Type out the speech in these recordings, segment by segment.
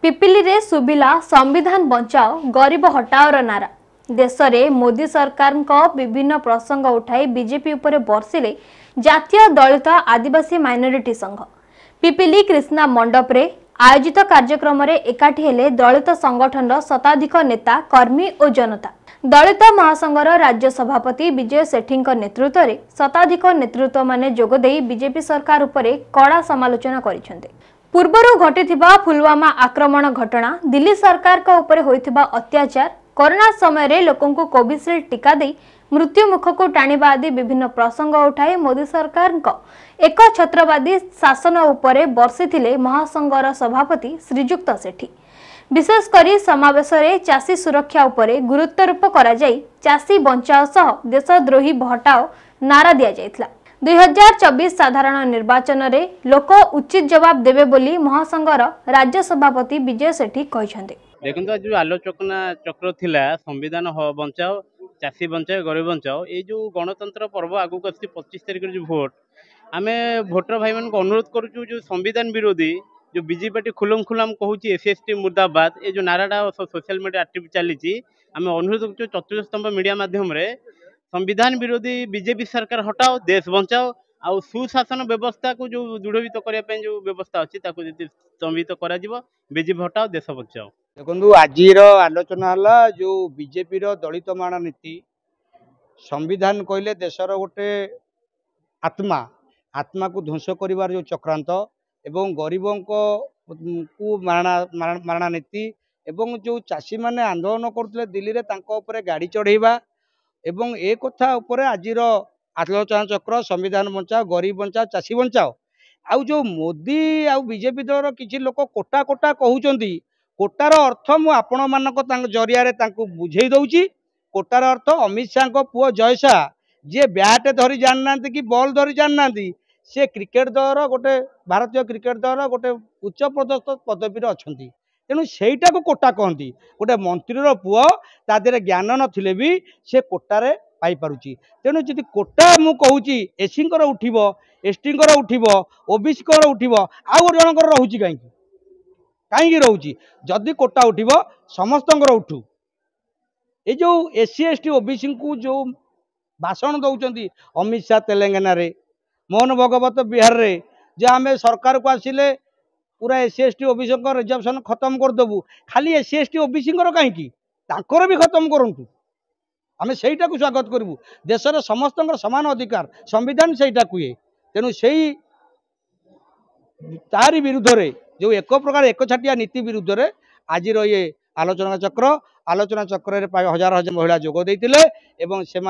पिपिली रे सुबिला संविधान बचाओ गरीब हटाओर नारा। देश में मोदी सरकार विभिन्न प्रसंग उठाई बीजेपी उपर बर्षिले जातीय दलित आदिवासी माइनोरिटी संघ। पिपिली कृष्णा मंडप रे आयोजित कार्यक्रम रे एकाठी हेले दलित संगठन शताधिक नेता कर्मी और जनता। दलित महासंघर राज्य सभापति विजय सेठी नेतृत्व में शताधिक नेतृत्व माने जोगदेई बीजेपी सरकार उपरे कड़ा समालोचना करिसेंते। पूर्वरु घटिथिबा पुलवामा आक्रमण घटना, दिल्ली सरकार का उपरे होइथिबा अत्याचार, कोरोना समय रे लोकंकु कोविशील्ड टीका दे मृत्यु मुख को टाणिबा आदि विभिन्न प्रसंग उठाई मोदी सरकार एक छत्रवादी शासन उपरे बर्षिथिले महासंघर सभापति श्रीजुक्त सेठी। विशेषकर समावेश रे चाषी सुरक्षा उपरे गुरुत्वारोप करा जाई चाषी बंचाओ सह देशद्रोही हटाओ नारा दिया जायतला। 2024 साधारण निर्वाचन रे लोक उचित जवाब देवे बोली महासंघर राज्य सभापति विजय सेठी कहिसेंते। देखो जो आलोचना चक्र थिला संविधान बचाओ चाषी बचाओ गरीब बचाओ ये जो गणतंत्र पर्व आगु 25 तारिख जो भोट आम भोटर भाई मान अनुरोध करूँ जो संविधान विरोधी जो बीजेपी पार्टी खुलम खुलाम कहूँ एसएसटी मुर्दाबाद ये जो नाराटा सोशल मीडिया एक्टिव चली आम अनुरोध कर चतुर्थस्तंभ मीडिया माध्यम संविधान विरोधी बीजेपी सरकार हटाओ देश बचाओ आउ सुशासन व्यवस्था को जो दृढ़ीभूत करने जो व्यवस्था अच्छी स्तंभित कर बीजेपी हटाओ देश बचाओ। देखो आज आलोचना है जो बीजेपी दलित माण नीति संविधान कहले देशर गोटे आत्मा आत्मा को ध्वंस कर जो चक्रांत एवं गरीबों को मारणा नीति एवं जो चाषी माने आंदोलन करते दिल्ली रे गाड़ी चढ़ेवा एवं ए कथा उपरे आजिर आलोचना चक्र संविधान बचाओ गरीब बचाओ चाषी बचाओ आउ जो मोदी आउ बीजेपी दल किसी लोक कोटा कोटा कहउचंती कोटार अर्थ मु आपण मानक जरिया बुझे दउची। कोटार अर्थ अमित शाह को पुओ जय शाह जे बैट धरी जानना कि बॉल धरी जानना से क्रिकेट दल गोटे भारतीय क्रिकेट दल गोटे उच्च पदस्थ पदवी अच्छी तेणु सेटा को कोटा कहती गोटे मंत्री पुओ ता देहरे ज्ञान नथिले भी से कोटारे पाई पारुची। तेणु जदि कोटा मु कहूची एससी उठिबो एसटी उठिबो ओबीसी उठिबो आउ जनकर रहूची कहीं रोची जदि कोटा उठिबो समस्तंकर उठू। ये जो एससी एसटी ओबीसी को जो भाषण दौरान अमित शाह तेलंगाना रे मोहन भगवत बिहार रे जे आम सरकार को आसिले पूरा एससी एसटी ओबीसी रिजर्वेशन खत्म करदेबू खाली एससी एसटी ओबीसी कहीं भी खत्म करूँ आम सेटा को स्वागत करूँ। देशर समस्त समान अधिकार संविधान सेटा कहे तेणु से तारी विरुद्ध रे जो एक प्रकार एक छाटिया नीति विरुद्ध रे आज ये आलोचना चक्र प्राय हजार हजार महिला जोग देते एवं से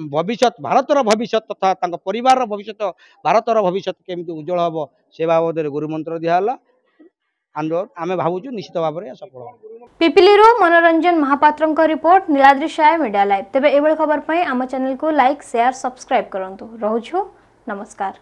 भविष्य भारतर भविष्य तथा परिवार भविष्य भारतर भविष्य केमती उज्जवल हम से बाबद गुरुमंत्र दिहला आंदोलन आम भावुँ निश्चित भाव में सफल। Pipili Manoranjan Mahapatra report Niladri Sai media live. तेबे एभली खबर आम चैनल को लाइक शेयर सब्सक्राइब करंतु। रहुछु नमस्कार।